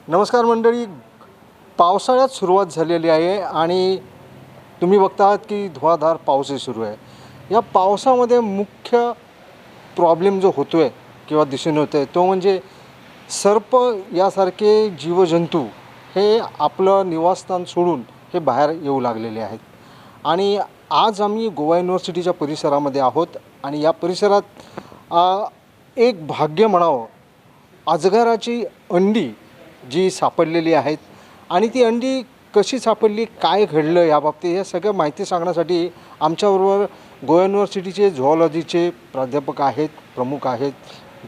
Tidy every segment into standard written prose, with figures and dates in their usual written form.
नमस्कार मंडळी. पावसाळ्यात सुरुवात झालेली आहे आणि तुम्ही बघता आहात की धुवाधार पाऊसही सुरू आहे. या पावसामध्ये मुख्य प्रॉब्लेम जो होतो आहे किंवा दिसून येतो आहे तो म्हणजे सर्प यासारखे जीवजंतू हे आपलं निवासस्थान सोडून हे बाहेर येऊ लागलेले आहेत. आणि आज आम्ही गोवा युनिव्हर्सिटीच्या परिसरामध्ये आहोत आणि या परिसरात एक भाग्य म्हणावं, अजगराची अंडी जी सापडलेली आहेत आणि ती अंडी कशी सापडली, काय घडलं याबाबतीत हे सगळं माहिती सांगण्यासाठी आमच्याबरोबर गोवा युनिव्हर्सिटीचे झुऑलॉजीचे प्राध्यापक आहेत, प्रमुख आहेत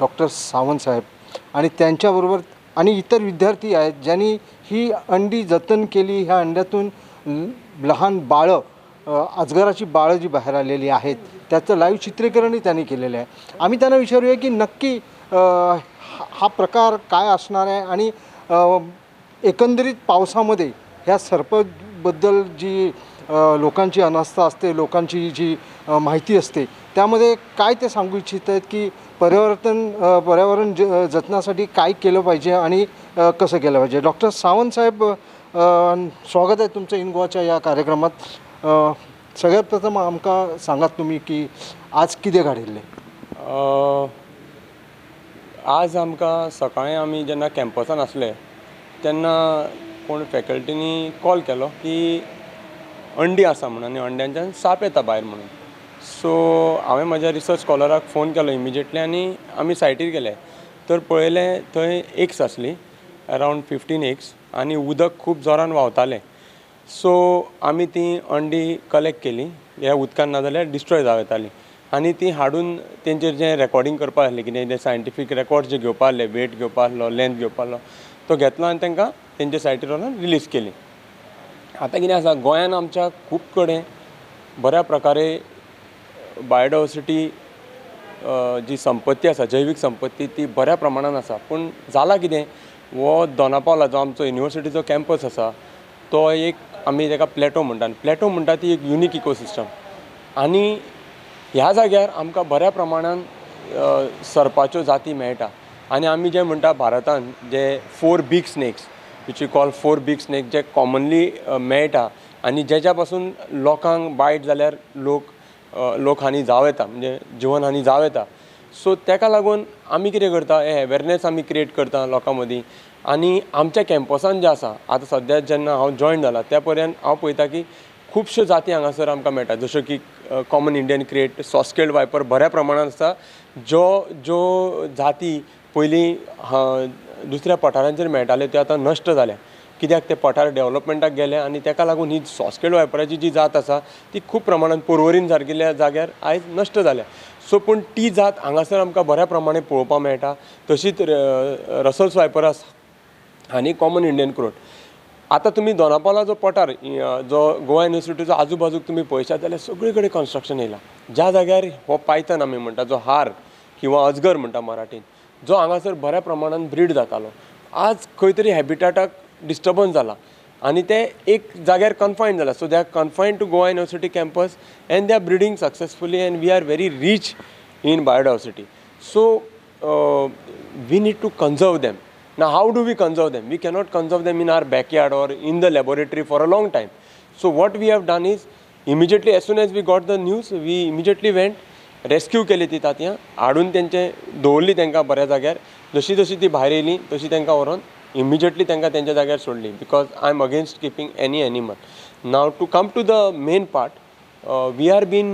डॉक्टर सावंत साहेब आणि त्यांच्याबरोबर आणि इतर विद्यार्थी आहेत ज्यांनी ही अंडी जतन केली. ह्या अंड्यातून लहान बाळं, अजगराची बाळं जी बाहेर आलेली आहेत त्याचं लाईव्ह चित्रीकरणही त्यांनी केलेलं आहे. आम्ही त्यांना विचारूया की नक्की हा प्रकार काय असणार आहे आणि एकंदरीत पावसामध्ये ह्या सर्पबद्दल जी लोकांची अनास्था असते, लोकांची जी माहिती असते त्यामध्ये काय ते सांगू इच्छित आहेत की पर्यावरण जतनासाठी काय केलं पाहिजे आणि कसं केलं पाहिजे. डॉक्टर सावंत साहेब, स्वागत आहे तुमचं इन गोवाच्या या कार्यक्रमात. सगळ्यात प्रथम आमकां सांगात तुम्ही की आज कितें घडिल्लें. आज आमकां सकाळीं आमी जेन्ना कॅम्पसान आसले तेन्ना कोण फॅकल्टीनी कॉल केलो की अंडी आसा म्हणून आनी अंड्यांच्यान साप येता भायर म्हणून. सो हांवें म्हाज्या रिसर्च स्कॉलराक फोन केलो इमिजिएटली आनी आमी सायटीर गेले. तर पळयलें थंय एग्स आसली, अरावंड 15 एग्स, आनी उदक खूब जोरान व्हांवतालें. सो आमी ती अंडी कलेक्ट केली. ह्या उदकान ना जाल्यार डिस्ट्रॉय जावं येताली आनी ती हाडून तेंचेर जें रेकॉर्डिंग करपा आसलें, कितें सायंटिफीक रेकॉर्ड्स जे घेवपा आसले, वेट घेवपा आसलो, लेंथ घेवपा आसलो, तो घेतलो आनी तांकां तेंचे सायटीर व्हरून रिलीज केली. आतां कितें आसा, गोंयान आमच्या खूब कडेन बऱ्या प्रकारे बायोडायवर्सिटी जी संपत्ती आसा, जैवीक संपत्ती, ती बऱ्या प्रमाणान आसा. पूण जालां कितें, हो दोनापावला जो आमचो युनिवर्सिटीचो कॅम्पस आसा तो एक आमी ताका प्लॅटो म्हणटा. प्लॅटो म्हणटा ती एक युनीक इकोसिस्टम आनी ह्या जाग्यार आमकां बऱ्या प्रमाणान सर्पाच्यो जाती मेळटा. आनी आमी जें म्हणटा भारतान जे 4 बीग स्नेक्स, वीच वी कॉल 4 बीग स्नेक, जे कॉमनली मेळटा आनी जेच्या पासून लोकांक बायट जाल्यार लोक हानी जावं येता, म्हणजे जिवन हानी जावं येता. सो ताका लागून आमी कितें करता, हे अवेरनेस आमी क्रिएट करता लोकां मदीं. आनी आमच्या कॅम्पसान जें आसा, आतां सद्या जेन्ना हांव जॉयन जाला त्या पर्यंत हांव पळयता की खुबश्यो जाती हांगासर आमकां मेळटा. जश्यो की कॉमन इंडियन क्रिएट, सॉस्केल्ड वायपर बऱ्या प्रमाणान आसा. ज्यो जाती पयलीं दुसऱ्या पठारांचेर मेळटाल्यो त्यो आतां नश्ट जाल्या, कित्याक ते पठार डेवलपमेंटाक गेले आनी ताका लागून ही सॉस्केल्ड वायपराची जी जात आसा ती खूब प्रमाणान पर्वरीन सारकिल्ल्या जाग्यार आयज नश्ट जाल्या. सो पूण ती जात हांगासर आमकां बऱ्या प्रमाणे पळोवपाक मेळटा. तशीच रसल्स वायपर आसा आनी कॉमन इंडियन क्रोट. आतां तुमी दोनापावला जो पठार, जो गोवा युनिवर्सिटीचो आजू बाजूक तुमी पळयशात जाल्यार सगळे कडेन कन्स्ट्रक्शन येयलां. ज्या जाग्यार हो पायथन आमी म्हणटा, जो हार किंवा अजगर म्हणटा मराठीन, जो हांगासर बऱ्या प्रमाणान ब्रीड जातालो, आज खंय तरी हॅबिटाटाक डिस्टर्बन्स जाला आनी ते एक जाग्यार कन्फायंड जाला. So they are confined to Goa university campus and they are breeding successfully and we are very rich in biodiversity. So we need to conserve them. Now, how do we conserve them? We cannot conserve them in our backyard or in the laboratory for a long time. So what we have done is, immediately as soon as we got the news, we immediately went, rescue केली ती तांतयां, हाडून तेंचे दवरली तांकां बऱ्या जाग्यार. जशी जशी ती भायर येयली तशी तांकां व्हरोन immediately तांकां तेंच्या जाग्यार सोडली, because I am against keeping any animal. Now to come to the main part, we are been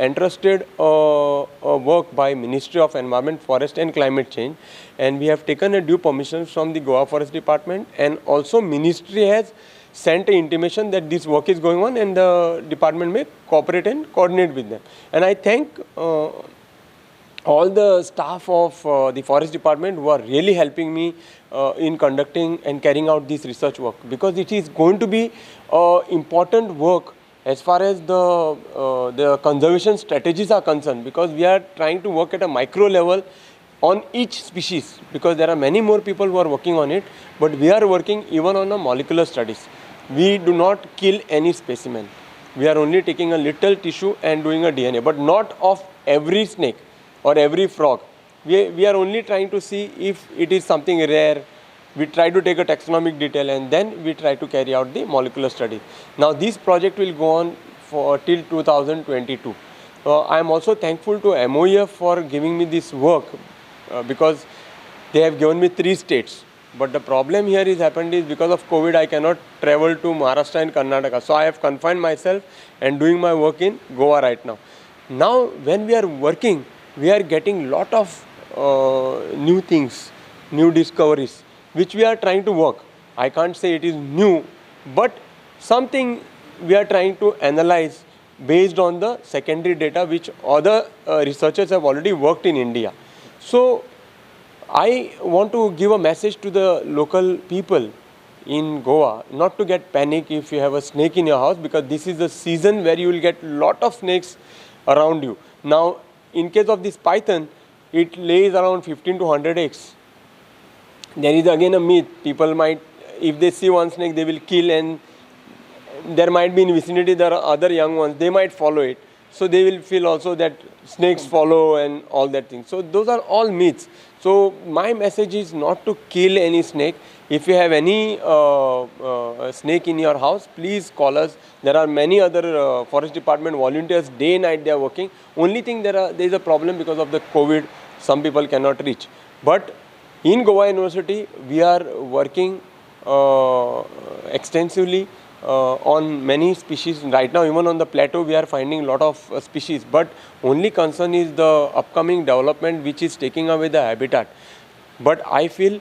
entrusted a work by Ministry of Environment, Forest and Climate Change, and we have taken a due permission from the Goa Forest Department, and also Ministry has sent an intimation that this work is going on and the department may cooperate and coordinate with them. And I thank all the staff of the Forest Department who are really helping me in conducting and carrying out this research work, because it is going to be important work as far as the conservation strategies are concerned, because we are trying to work at a micro level on each species, because there are many more people who are working on it, but we are working even on the molecular studies. We do not kill any specimen. We are only taking a little tissue and doing a DNA, but not of every snake or every frog. We are only trying to see if it is something rare we try to take a taxonomic detail, and then we try to carry out the molecular study. Now this project will go on for till 2022. I am also thankful to MOEF for giving me this work because they have given me 3 states. But the problem here is happened is because of COVID, I cannot travel to Maharashtra and Karnataka. So I have confined myself and doing my work in Goa right now. Now when we are working, we are getting lot of new things, new discoveries, which we are trying to work. I can't say it is new, but something we are trying to analyze based on the secondary data which other researchers have already worked in India. So I want to give a message to the local people in Goa not to get panic if you have a snake in your house, because this is the season where you will get lot of snakes around you. Now in case of this python, it lays around 15 to 100 eggs. There is again a myth. People might, if they see one snake, they will kill, and there might be in vicinity there are other young ones, they might follow it. So they will feel also that snakes follow and all that thing. So those are all myths. So my message is not to kill any snake. If you have any snake in your house, please call us. There are many other forest department volunteers, day and night they are working. Only thing there is a problem because of the COVID, some people cannot reach. But in Goa University, we are working extensively on many species. Right now, even on the plateau, we are finding a lot of species. But only concern is the upcoming development which is taking away the habitat. But I feel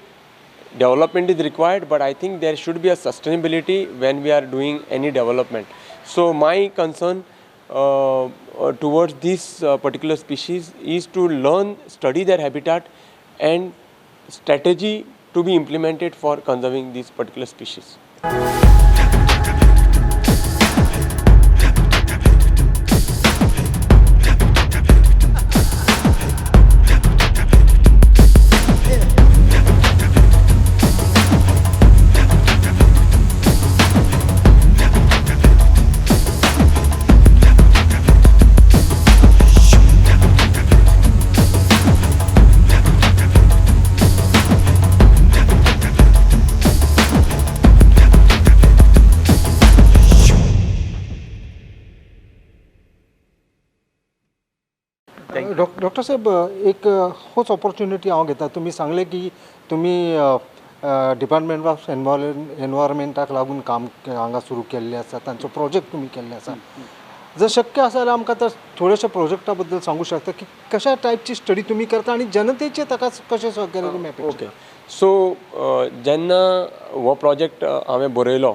development is required, but I think there should be a sustainability when we are doing any development. So my concern towards this particular species is to learn, study their habitat and strategy to be implemented for conserving these particular species. Doctor साहेब, एक होच opportunity हांव घेता. तुमी सांगले की तुमी department of एनवायरमेंटाक लागून काम हांगा सुरू केल्लें आसा, तांचो प्रोजेक्ट तुमी केल्ले आसा. जर शक्य आसा जाल्यार आमकां तर थोड्याशा प्रोजेक्टा बद्दल सांगू शकता की कशा टायपची स्टडी तुमी करता आनी जनतेचे ताका कशें सहकार्य तुमी अपेक्षा. ओके. सो जेन्ना हो प्रोजेक्ट हांवें बरयलो,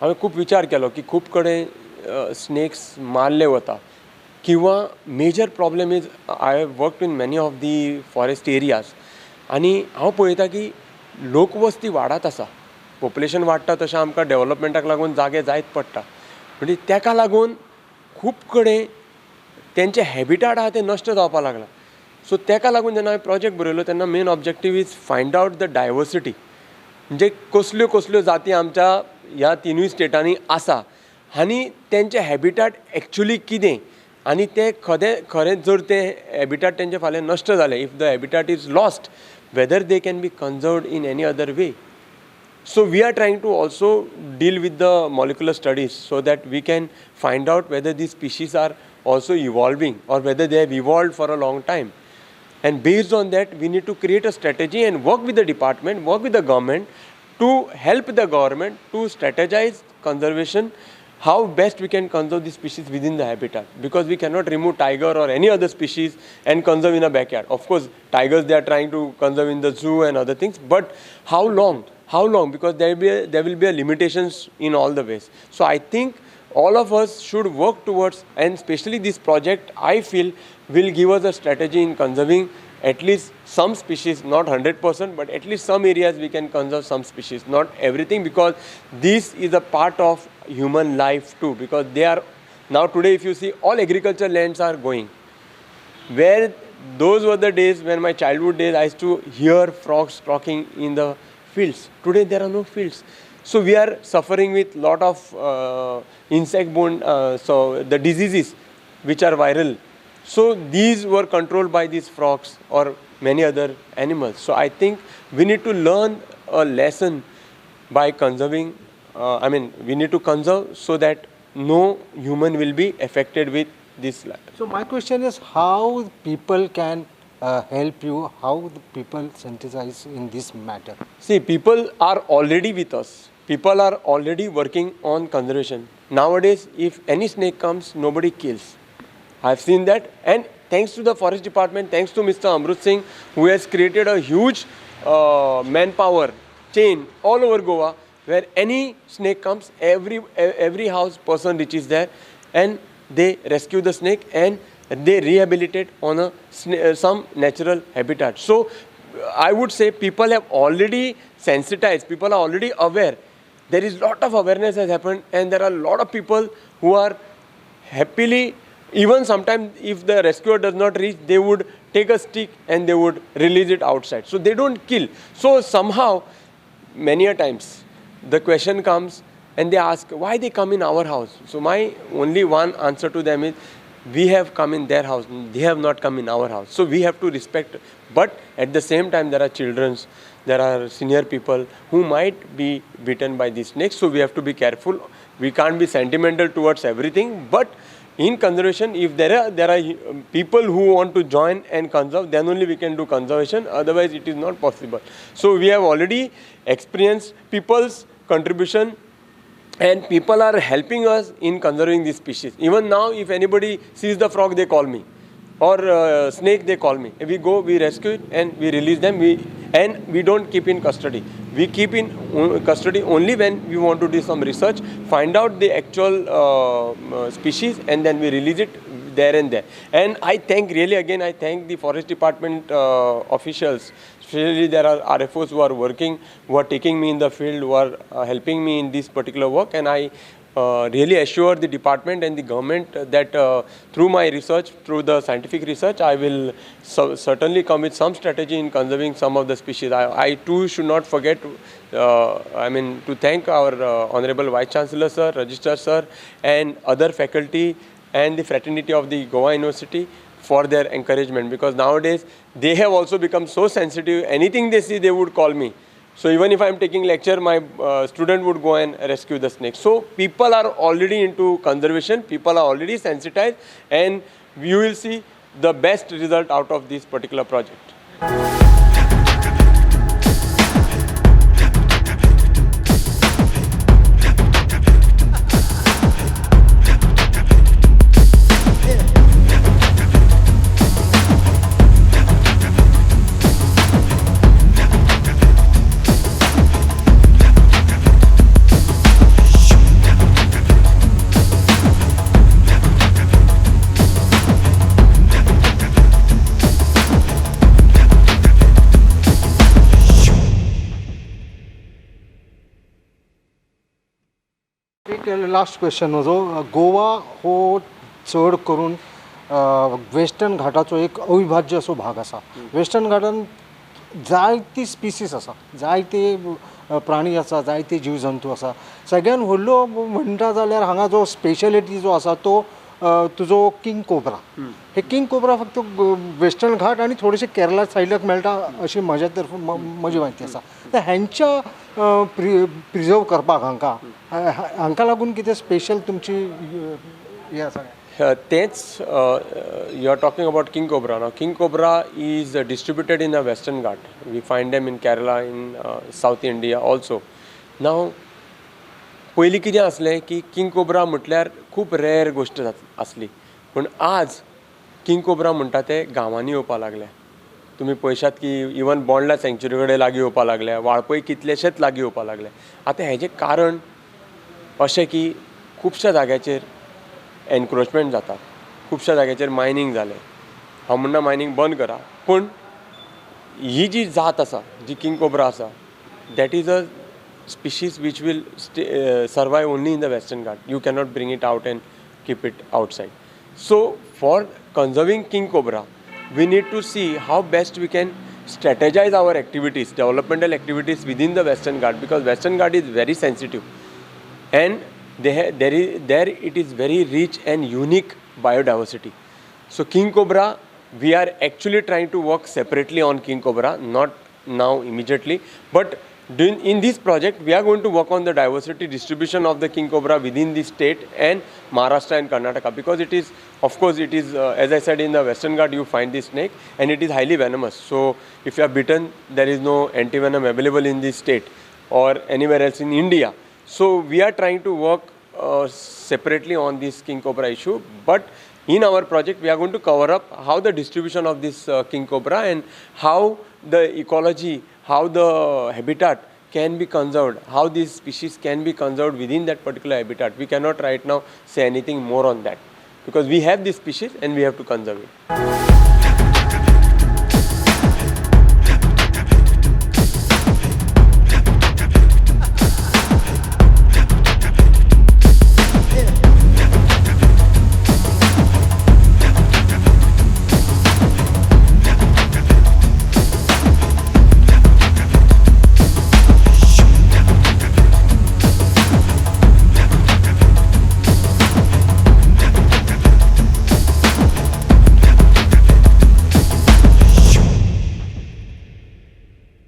हांवें खूब विचार केलो की खूब कडेन स्नेक्स मारले वता किंवा major problem is I have worked in many of the forest areas आनी हांव पळयता की लोकवस्ती वाडत आसा, पॉप्युलेशन वाडटा तशें आमकां डेवलपमेंटाक लागून जागे जायत पडटा. म्हणजे ताका लागून खूब कडेन तेंचे हॅबिटाट आहा तें नश्ट जावपाक लागला. सो ताका लागून जेन्ना हांवें प्रोजेक्ट बरयलो तेन्ना main objective is find out the diversity, म्हणजे कसल्यो कसल्यो जाती आमच्या ह्या तिनूय स्टेटांनी आसा आनी तेंचे हॅबिटाट एक्चुली कितें आनी ते खरेंच जर ते हॅबिटाट तेंचे फाल्यां नश्ट जाले, if the habitat is lost, whether they can be conserved in any other way. So we are trying to also deal with the molecular studies so that we can find out whether these species are also evolving or whether they have evolved for a long time. And based on that, we need to create a strategy and work with the department, work with the government to help the government to strategize conservation, how best we can conserve the species within the habitat. Because we cannot remove tiger or any other species and conserve in a backyard. Of course, tigers they are trying to conserve in the zoo and other things, but how long? How long? Because there will be a limitations in all the ways. So I think all of us should work towards, and especially this project I feel will give us a strategy in conserving at least some species, not 100%, but at least some areas we can conserve some species, not everything, because this is a part of human life too, because they are, now today if you see all agriculture lands are going, where those were the days when my childhood days I used to hear frogs talking in the fields. Today there are no fields. So we are suffering with lot of insect-borne, so the diseases which are viral. So these were controlled by these frogs or many other animals. So I think we need to learn a lesson by conserving. We need to conserve so that no human will be affected with this. So my question is how people can help you, how the people synthesize in this matter. See, people are already with us. People are already working on conservation. Nowadays, if any snake comes, nobody kills. I've seen that, and thanks to the forest department, thanks to Mr. Amrut Singh, who has created a huge manpower chain all over Goa, where any snake comes, every house person reaches there, and they rescue the snake and they rehabilitate on some natural habitat. So I would say people have already sensitized, people are already aware. There is lot of awareness has happened, and there are a lot of people who are happily, even sometimes if the rescuer does not reach, they would take a stick and they would release it outside. So they don't kill. So somehow, many a times, the question comes and they ask, why they come in our house? So my only one answer to them is, we have come in their house, they have not come in our house. So we have to respect. But at the same time, there are children, there are senior people who might be bitten by these snakes. So we have to be careful. We can't be sentimental towards everything. But in conservation, if there are people who want to join and conserve, then only we can do conservation. Otherwise, it is not possible. So we have already experienced people's contribution, and people are helping us in conserving these species. Even now, if anybody sees the frog, they call me. Or snake, they call me. We go, we rescue it, and we release them. And we don't keep in custody. We keep in custody only when we want to do some research, find out the actual species, and then we release it there and there. And I thank the forest department officials. Especially there are RFOs who are working, who are taking me in the field, who are helping me in this particular work. And I really assure the department and the government that through my research, through the scientific research, I will certainly come with some strategy in conserving some of the species. I too should not forget to thank our Honorable Vice Chancellor Sir, Registrar Sir, and other faculty and the fraternity of the Goa University for their encouragement, because nowadays they have also become so sensitive. Anything they see, they would call me. So even if I am taking lecture, my student would go and rescue the snake. So people are already into conservation, people are already sensitized, and you will see the best result out of this particular project. एक last question म्हजो. गोवा हो चड करून western घाटाचो एक अविभाज्य असो भाग आसा. वेस्टर्न घाटान जायती स्पिसीस आसा, जायते प्राणी आसा, जायते जीव जंतू आसा. सगळ्यान व्हडलो म्हणटा जाल्यार हांगा जो स्पेशलिटी जो आसा तो तुजो किंग कोब्रा. हे किंग कोब्रा फक्त वेस्टर्न घाट आनी थोडेशे केरला सायडाक मेळटा अशी म्हज्या तर्फे म्हजी म्हायती आसा. तर हेंच्या प्रिजर्व करपाक हांकां लागून कितें स्पेशल तुमची हें आसा? That's you are talking about king cobra. Now, king cobra is distributed in the Western Ghat. We find them in Kerala, in South India also. Now, पयलीं कितें आसलें की किंग कोब्रा म्हटल्यार खूब रेअर गोश्ट आसली, पूण आज किंग कोब्रा म्हणटा ते गांवांनी येवपाक लागल्या. तुमी पळयशात की इवन बोंडला सँक्च्युरी कडेन लागीं येवपाक लागल्या, वाळपय कितलेशेच लागीं येवपाक लागले. आतां हेजें कारण अशें की खुबश्या जाग्याचेर एनक्रोचमेंट जाता, खुबश्या जाग्याचेर मायनींग जालें. हांव म्हणना मायनींग बंद करा, पूण ही जी जात आसा, जी किंग कोब्रा आसा, that is a species which will survive only in the Western Ghat. You cannot bring it out and keep it outside. So for conserving king cobra, we need to see how best we can strategize our activities, developmental activities within the Western Ghat, because Western Ghat is very sensitive, and there it is very rich and unique biodiversity. So king cobra, we are actually trying to work separately on king cobra, not now immediately, but In this project, we are going to work on the diversity distribution of the king cobra within the state and Maharashtra and Karnataka, because it is, of course, it is, as I said, in the Western Ghat you find this snake and it is highly venomous. So if you are bitten, there is no anti-venom available in this state or anywhere else in India. So we are trying to work separately on this king cobra issue, but in our project we are going to cover up how the distribution of this king cobra and how the ecology, how the habitat can be conserved, how these species can be conserved within that particular habitat. We cannot right now say anything more on that because we have this species and we have to conserve it.